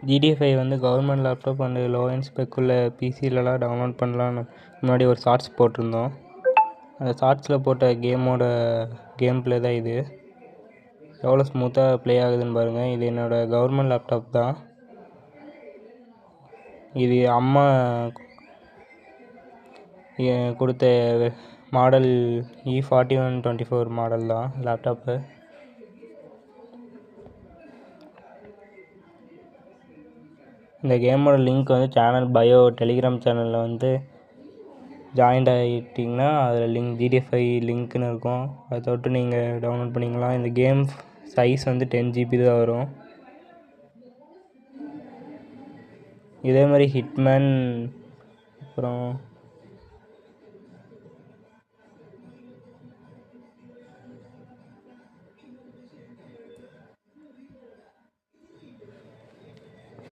GTA 5 வந்து government laptop and low and spec உள்ள பிசிலலாம் download பண்ணலான்னு முன்னாடி ஒரு ஷார்ட்ஸ் போட்டிருந்தோம். அந்த ஷார்ட்ஸில் போட்ட கேம் ப்ளே தான் இது. எவ்வளோ ஸ்மூத்தாக ப்ளே ஆகுதுன்னு பாருங்கள். இது என்னோடய கவர்மெண்ட் லேப்டாப் தான். இது அம்மா கொடுத்த மாடல் E4124 மாடல் தான் லேப்டாப்பு. இந்த கேமோட லிங்க் வந்து சேனல் பயோ டெலிகிராம் சேனலில் வந்து ஜாயின்ட் ஆகிட்டிங்கன்னா அதில் GTA 5 லிங்க்குன்னு இருக்கும். அதை தொட்டு நீங்கள் டவுன்லோட் பண்ணிக்கலாம். இந்த கேம் சைஸ் வந்து 10 GB தான் வரும். இதே மாதிரி ஹிட்மேன் அப்புறம்